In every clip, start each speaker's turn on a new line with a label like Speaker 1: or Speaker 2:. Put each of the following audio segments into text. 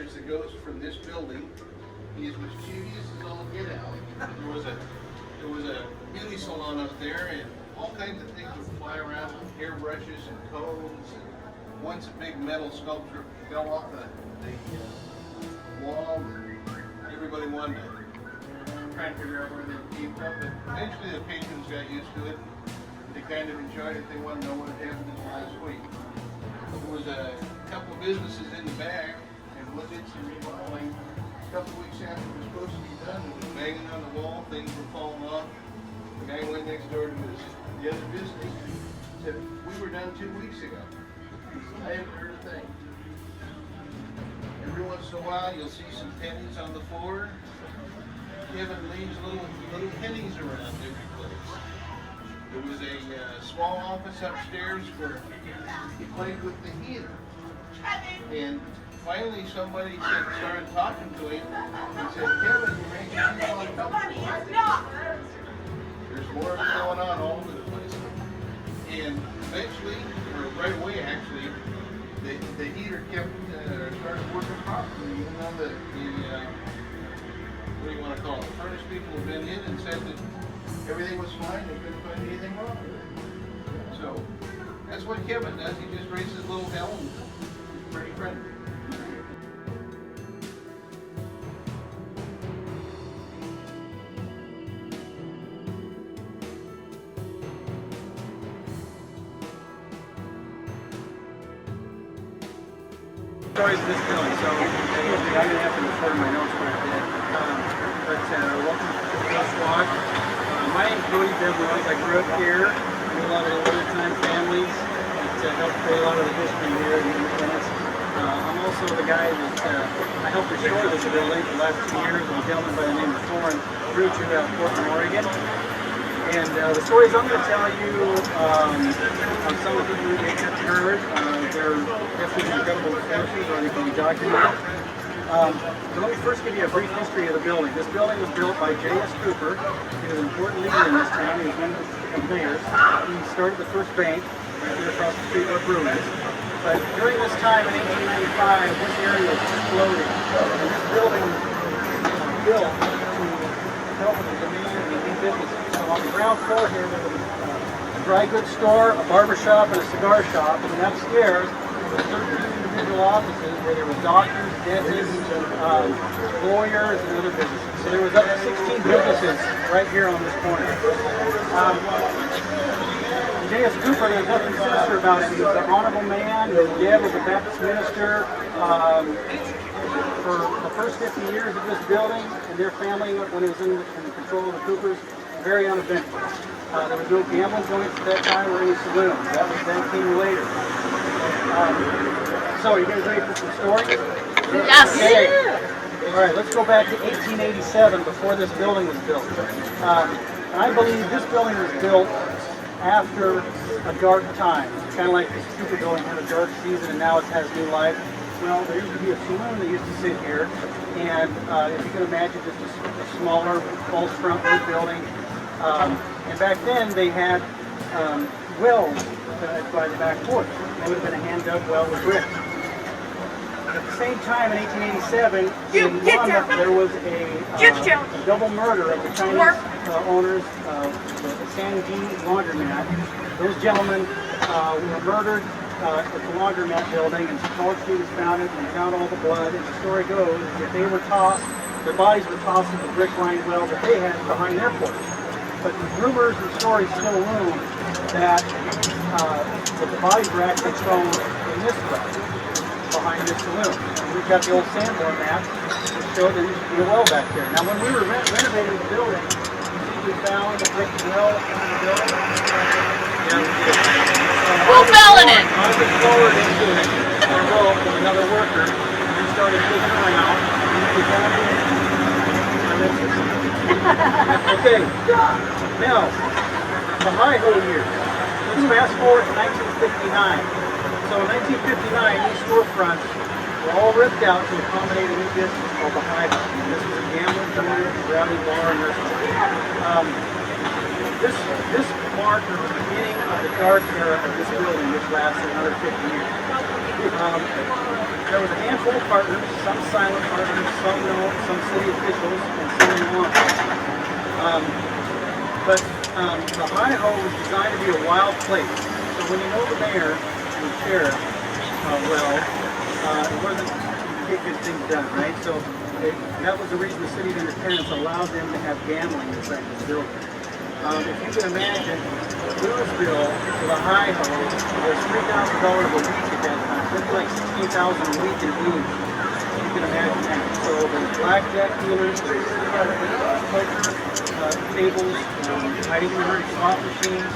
Speaker 1: entrance that goes from this building is mischievous as all get out. There was a beauty salon up there, and all kinds of things would fly around, hairbrushes and combs. And once a big metal sculpture fell off the wall, and everybody wanted to try and figure out where they came from. But eventually the patrons got used to it. They kind of enjoyed it. They wanted to know what had happened in the last week. There was a couple of businesses in the back, and what did some remodeling. A couple of weeks after it was supposed to be done, it was banging on the wall, things were falling off. The guy went next door to the other business and said, "We were done 2 weeks ago." I haven't heard a thing. Every once in a while, you'll see some pennies on the floor. Kevin leaves little pennies around every place. There was a small office upstairs where he played with the heater. And finally somebody started talking to him and said, "Kevin, you're making people uncomfortable." There's more of it going on all over the place. And eventually, or right away actually, the heater started working properly, even though the what do you want to call it, the furnace people have been in and said that everything was fine, they couldn't find anything wrong with it. So that's what Kevin does. He just raises his little hell and he's pretty friendly.
Speaker 2: Stories of this building, so I'm going to have to record my notes quite a bit. Welcome to the Squad. My name's Cody Devlin. I grew up here. I knew a lot of the older time families that helped create a lot of the history here in Independence. I'm also the guy that I helped restore this building for the last 2 years with a gentleman by the name of Thorin Ruchu out of Portland, Oregon. And the stories I'm going to tell you, some of them you may have heard. They're definitely incredible sources, or they can be documented. So let me first give you a brief history of the building. This building was built by J.S. Cooper. He was an important leader in this town. He was one of the players. He started the first bank right there across the street where Brew is. But during this time in 1895, this area was exploding. And this building was built to help with the demand and the new businesses. So on the ground floor here, there was a dry goods store, a barber shop, and a cigar shop. And then upstairs, there were 13 individual offices where there were doctors, dentists, lawyers, and other businesses. So there was up to 16 businesses right here on this corner. J.S. Cooper, there's nothing sinister about him. He was an honorable man. His dad was a Baptist minister. For the first 50 years of this building and their family, when it was in the control of the Coopers, very uneventful. There was no gambling joints at that time or any saloons. That came later. So, you guys ready for some stories?
Speaker 3: Yes.
Speaker 2: Okay. All right, let's go back to 1887, before this building was built. I believe this building was built after a dark time. Kind of like this Cooper building had a dark season and now it has new life. Well, there used to be a saloon that used to sit here, and if you can imagine, just a smaller, false front wood building. And back then, they had wells by the back porch. It would have been a hand-dug well with bricks. At the same time, in 1887, in Monmouth, there was a double murder of the Chinese owners of the Sanji laundromat. Those gentlemen were murdered at the laundromat building, and College Street was founded, and they found all the blood. And the story goes that they were tossed, their bodies were tossed in the brick-lined well that they had behind their porch. But the rumors and stories still loom that the bodies were actually thrown in this well, behind this saloon. And we've got the old Sanborn map that showed there used to be a well back there. Now, when we were renovating the building, we found a brick well in the building.
Speaker 3: Who fell in it?
Speaker 2: I was forward into it, our rope with another worker, and we started digging around, and we found it. Okay, now, the high-ho years. Let's fast forward to 1959. So in 1959, these storefronts were all ripped out to accommodate a new business called the High Ho. This was a gambling joint, rowdy bar, and restaurant. This marked the beginning of the dark era of this building, which lasted another 50 years. there was a handful of partners, some silent partners, some known, some city officials, and some non. But the Hi-Ho was designed to be a wild place. So when you know the mayor and the sheriff it wasn't to get good things done, right? So that was the reason the city of Independence allowed them to have gambling inside this building. If you can imagine, Louisville with a Hi-Ho was $3,000 a week at that time. That's like $16,000 a week in Louisville. You can imagine that. So the blackjack dealers, poker tables, hiding behind slot machines.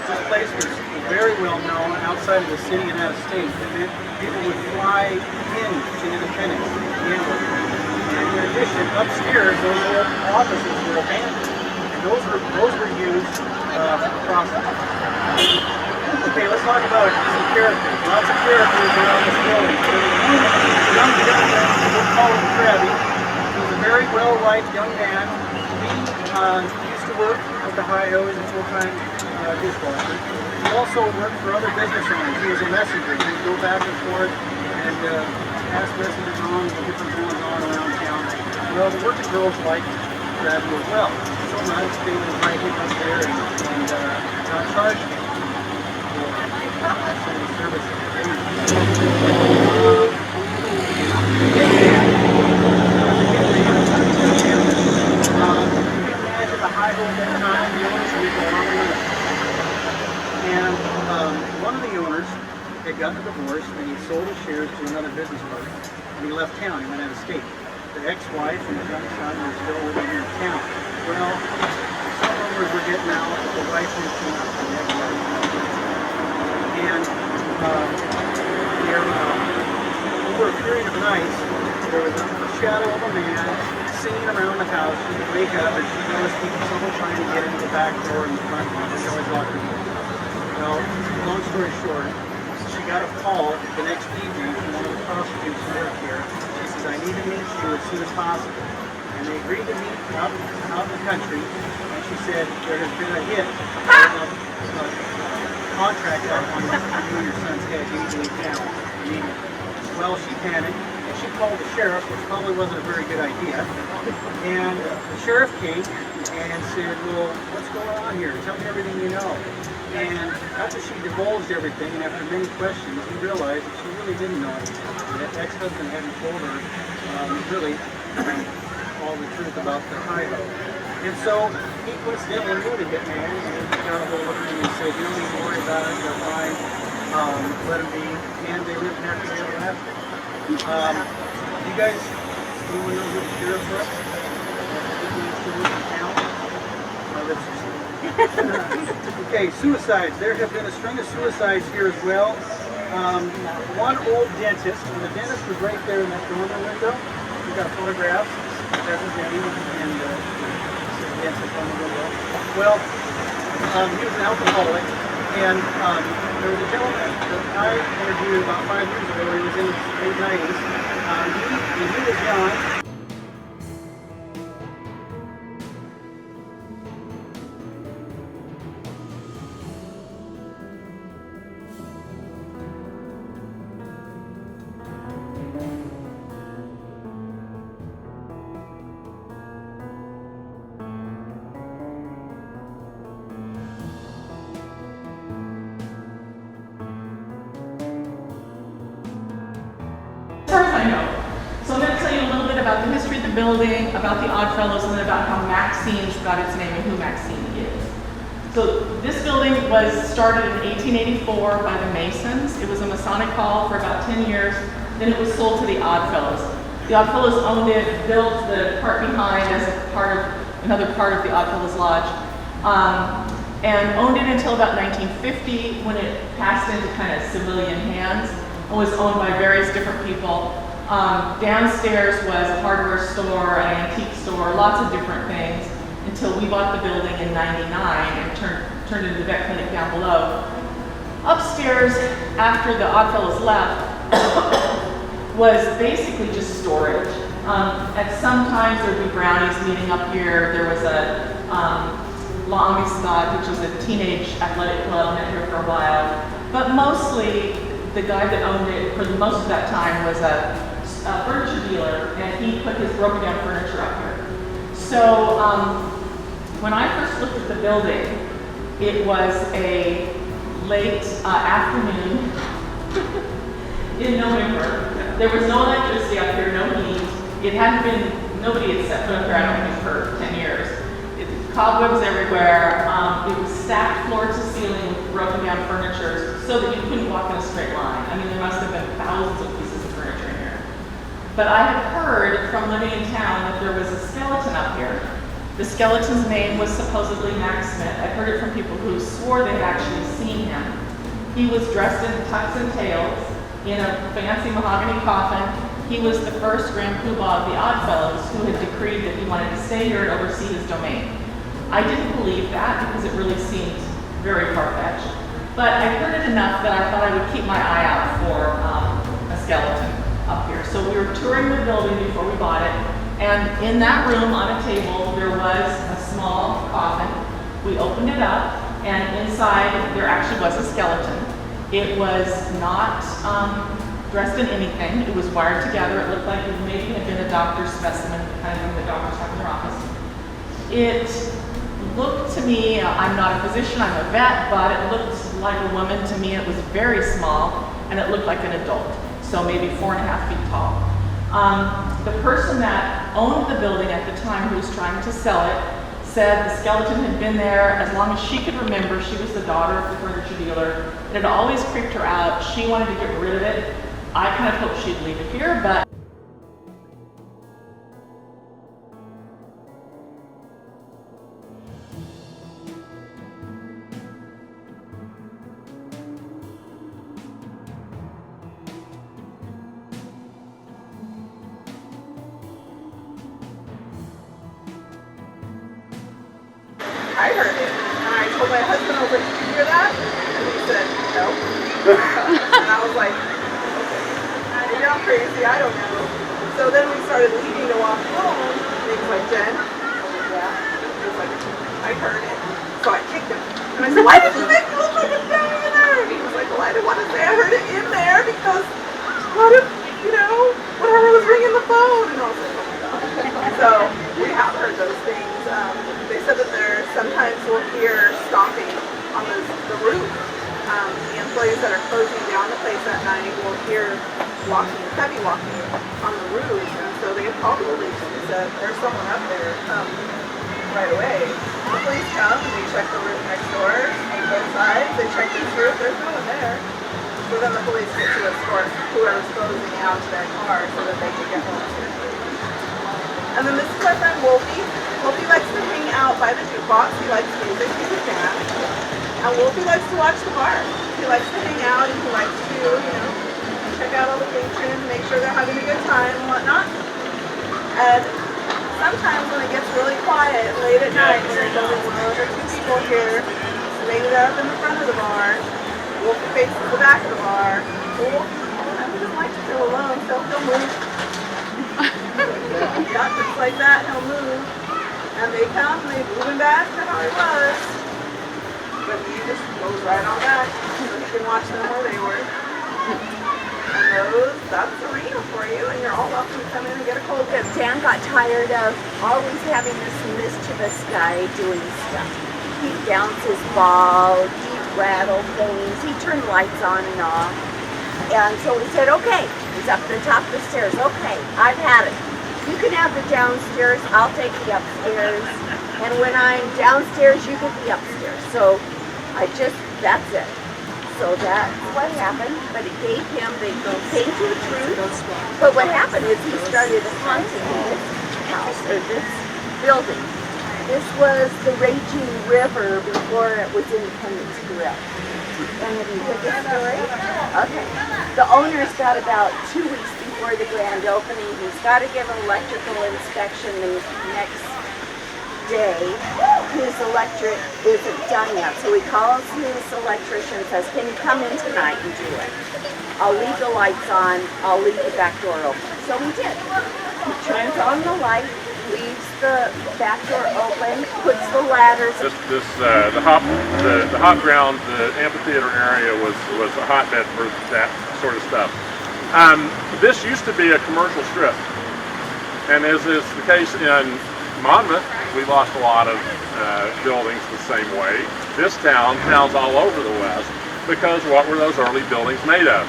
Speaker 2: This place was very well known outside of the city and out of state. It meant people would fly in to Independence to gamble. And in addition, upstairs, those old offices were abandoned. Those were used for prostitutes. Okay, let's talk about some characters. Lots of characters around this building. There's one young gentleman, we'll call him Krabby. He's a very well-liked young man. He used to work at the Hi-Ho as a full-time dishwasher. He also worked for other business owners. He was a messenger. He would go back and forth and pass messages on what different goings on around town. Well, the working girls liked Krabby as well. So much they would invite him up there and not charge him for some of the services. Imagine the Hi-Ho at that time, the owners were making a lot of money. And one of the owners had gotten a divorce and he sold his shares to another business partner. And he left town, he went out of state. The ex-wife and the young son were still living here in town. Well, some rumors were getting out that the wife was out, the ex-wife. And over a period of nights, there was a shadow of a man singing around the house. She would wake up and she noticed someone trying to get into the back door and the front door. She always locked her door. Well, long story short, she got a call the next evening from one of the prostitutes who worked here. She says, I need to meet you as soon as possible. And they agreed to meet out in the country. And she said, there has been a hit of a contract on you and your son's head. You need to leave town immediately. Well, she panicked. And she called the sheriff, which probably wasn't a very good idea. And the sheriff came and said, well, what's going on here? Tell me everything you know. And after she divulged everything, and after many questions, he realized that she really didn't know anything. That ex-husband hadn't told her all the truth about the Hi-Ho. And so he coincidentally knew the hitman, and he got a hold of her and said, you don't need to worry about it, they're fine, let them be, and they lived happily ever after. You guys, anyone know who the sheriff was? Okay, suicides. There have been a string of suicides here as well. One old dentist, and the dentist was right there in that dormer window. We got photographs. That's his name, and the dentist on the window. Well, he was an alcoholic, and there was a gentleman that I interviewed about 5 years ago. He was in his late 90s. When he was young.
Speaker 3: As far as I know. So I'm going to tell you a little bit about the history of the building, about the Oddfellows, and then about how Maxine's got its name and who Maxine is. So this building was started in 1884 by the Masons. It was a Masonic hall for about 10 years. Then it was sold to the Oddfellows. The Oddfellows owned it, built the part behind as a part of another part of the Oddfellows Lodge, and owned it until about 1950 when it passed into kind of civilian hands and was owned by various different people. Downstairs was a hardware store, an antique store, lots of different things, until we bought the building in '99 and turned into the vet clinic down below. Upstairs, after the Oddfellows left, was basically just storage. At some times there'd be brownies meeting up here. There was a La Amistad, which was a teenage athletic club, met here for a while. But mostly the guy that owned it for most of that time was a furniture dealer, and he put his broken down furniture up here. So when I first looked at the building, it was a late afternoon in November. There was no electricity up here, no heat. It hadn't been, nobody had set foot up here, I don't think, for 10 years. Cobwebs everywhere. It was stacked floor to ceiling with broken down furniture so that you couldn't walk in a straight line. I mean, there must have been thousands of pieces of furniture in here. But I had heard from living in town that there was a skeleton up here. The skeleton's name was supposedly Max Smith. I heard it from people who swore they had actually seen him. He was dressed in tux and tails, in a fancy mahogany coffin. He was the first Grand Poobah of the Oddfellows who had decreed that he wanted to stay here and oversee his domain. I didn't believe that because it really seemed very far-fetched. But I heard it enough that I thought I would keep my eye out for a skeleton up here. So we were touring the building before we bought it. And in that room on a table, there was a small coffin. We opened it up, and inside there actually was a skeleton. It was not dressed in anything. It was wired together. It looked like it maybe had been a doctor's specimen, the kind of thing the doctors have in their office. It looked to me, I'm not a physician, I'm a vet, but it looked like a woman to me. It was very small, and it looked like an adult, so maybe 4.5 feet tall. The person that owned the building at the time who was trying to sell it said the skeleton had been there as long as she could remember. She was the daughter of the furniture dealer. It had always creeped her out. She wanted to get rid of it. I kind of hoped she'd leave it here, but
Speaker 4: I heard it, and I told my husband, I was like, did you hear that? And he said, no. And I was like, okay, maybe I'm crazy, I don't know. So then we started leaving to walk home, and he was like, Jen? I was like, yeah. He was like, I heard it. So I kicked him. And I said, why did you make me look like a billionaire? And he was like, well, I didn't want to say I heard it in there because what if, whatever was ringing the phone? And I was like, oh my God. So we have heard those things. They said that sometimes we'll hear stomping on the roof. The employees that are closing down the place at night will hear heavy walking on the roof. And so they called the police and said, there's someone up there, right away. The police come and they check the roof next door on both sides. They check this roof, there's no one there. So then the police get to escort whoever's closing out to their car so that they can get home to their food. And then this is my friend Wolfie. Wolfie likes to hang out by the jukebox. He likes music, he's a fan. And Wolfie likes to watch the bar. He likes to hang out and he likes to, check out all the patrons, make sure they're having a good time and whatnot. And sometimes when it gets really quiet late at night, when there's only one or two people here, maybe they're up in the front of the bar, Wolfie faces the back of the bar. Wolfie doesn't like to feel alone, so he'll move. Yeah, just like that, he'll move. And they come and they move him back to how he was. But he just goes right on back. So you can watch them where they were. And that's Serena for you, and you're all welcome to come in and get a cold dip.
Speaker 5: Dan got tired of always having this mischievous guy doing stuff. He'd bounce his ball, he'd rattle things, he'd turn lights on and off. And so we said, okay, he's up to the top of the stairs. Okay, I've had it. You can have the downstairs, I'll take the upstairs. And when I'm downstairs, you get the upstairs. So that's it. So that's what happened. But it gave him, they came to the truth. But what happened is he started haunting this house, or this building. This was the raging river before it was Independence Grill. And have you heard this story? Okay. The owner's got about 2 weeks before the grand opening. He's got to give an electrical inspection the next day. His electric isn't done yet. So he calls his electrician and says, can you come in tonight and do it? I'll leave the lights on. I'll leave the back door open. So we did. He turns on the light. leaves the back door open, puts the ladders.
Speaker 6: The hop ground, the amphitheater area was a hotbed for that sort of stuff. This used to be a commercial strip, and as is the case in Monmouth, we lost a lot of buildings the same way. This towns all over the West, because what were those early buildings made of?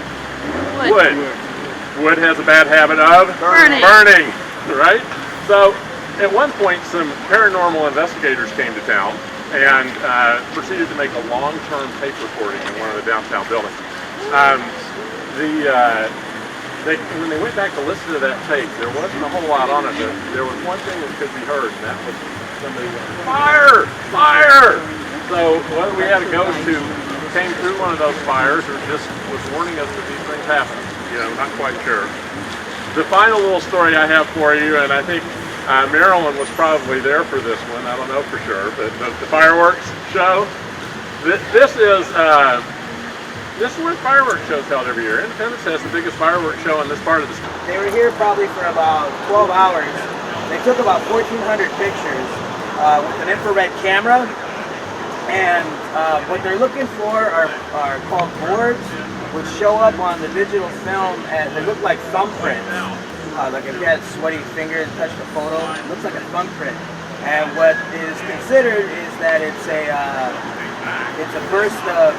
Speaker 6: Wood. Wood has a bad habit of burning, right? So at one point some paranormal investigators came to town and proceeded to make a long-term tape recording in one of the downtown buildings. When they went back to listen to that tape, there wasn't a whole lot on it. There was one thing that could be heard, and that was somebody went, "Fire! Fire!" So whether we had a ghost who came through one of those fires or just was warning us that these things happen, not quite sure. The final little story I have for you, and I think Marilyn was probably there for this one, I don't know for sure, but the fireworks show. This is where fireworks shows held every year. Independence has the biggest fireworks show in this part of the state.
Speaker 2: They were here probably for about 12 hours. They took about 1,400 pictures with an infrared camera. And what they're looking for are called boards, which show up on the digital film, and they look like thumbprints. Like if you had sweaty fingers and touched a photo, it looks like a thumbprint. And what is considered is that it's a burst of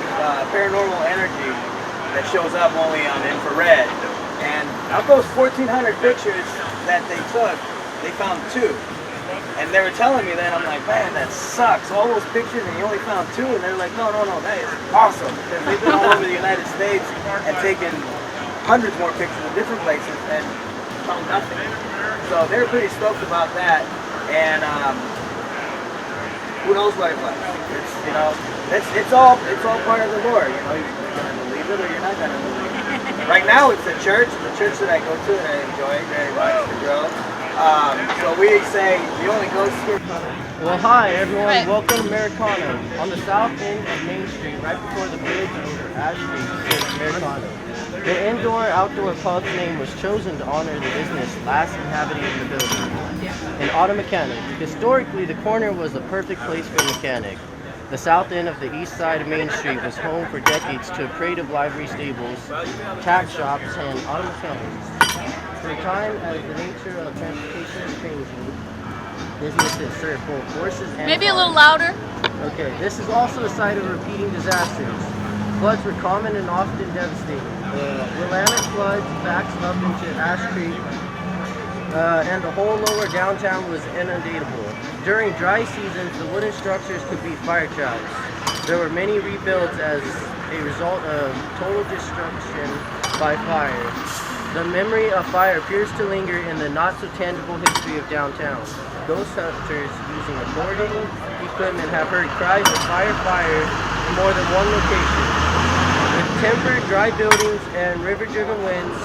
Speaker 2: paranormal energy that shows up only on infrared. And of those 1,400 pictures that they took, they found 2. And they were telling me that, I'm like, man, that sucks. All those pictures and you only found 2. And they're like, no, that is awesome. Because they've been all over the United States and taken hundreds more pictures in different places and found nothing. So they're pretty stoked about that. And who knows what it was. It's all part of the lore. You're gonna believe it or you're not gonna believe it. Right now it's the church that I go to and I enjoy very much to grow. So we say the only ghost here.
Speaker 7: Well, hi everyone, welcome to Americano. On the south end of Main Street, right before the bridge over Ash Street, is Americano. The indoor-outdoor pub's name was chosen to honor the business last inhabiting the building, an auto mechanic. Historically, the corner was the perfect place for a mechanic. The south end of the east side of Main Street was home for decades to a parade of livery stables, tack shops, and auto mechanics. For a time, as the nature of transportation is changing, businesses serve both horses and
Speaker 8: maybe a little louder.
Speaker 7: Okay, this is also a site of repeating disasters. Floods were common and often devastating. The Willamette floods backs up into Ash Creek, and the whole lower downtown was inundatable. During dry seasons, the wooden structures could be fire traps. There were many rebuilds as a result of total destruction by fire. The memory of fire appears to linger in the not-so-tangible history of downtown. Ghost hunters using recording equipment have heard cries of fire in more than one location. With tempered, dry buildings and river-driven winds,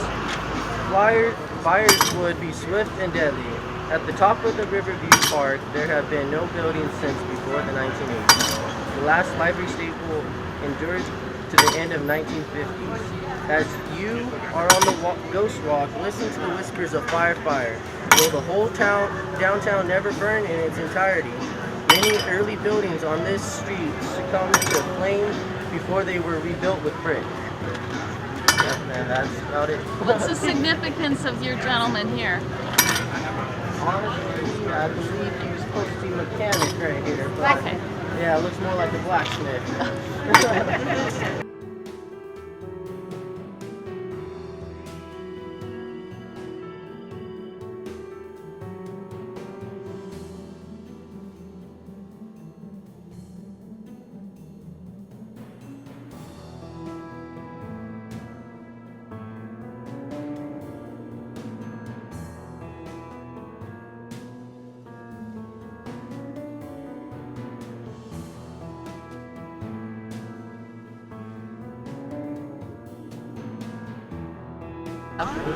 Speaker 7: fires would be swift and deadly. At the top of the Riverview Park, there have been no buildings since before the 1980s. The last livery stable endured to the end of 1950s. As you are on the ghost walk, listen to the whispers of fire. Will the whole downtown never burn in its entirety? Many early buildings on this street succumbed to a flame before they were rebuilt with brick. And that's about it.
Speaker 8: What's the significance of your gentleman here?
Speaker 7: Honestly, I believe he was supposed to be a mechanic right here. But
Speaker 8: Okay.
Speaker 7: yeah, it looks more like a blacksmith.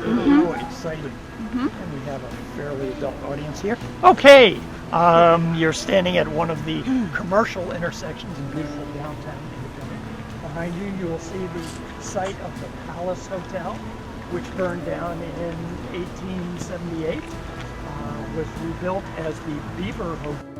Speaker 9: We're excited, and we have a fairly adult audience here. Okay, you're standing at one of the commercial intersections in beautiful downtown Independence. Behind you, you will see the site of the Palace Hotel, which burned down in 1878. was rebuilt as the Beaver Hotel.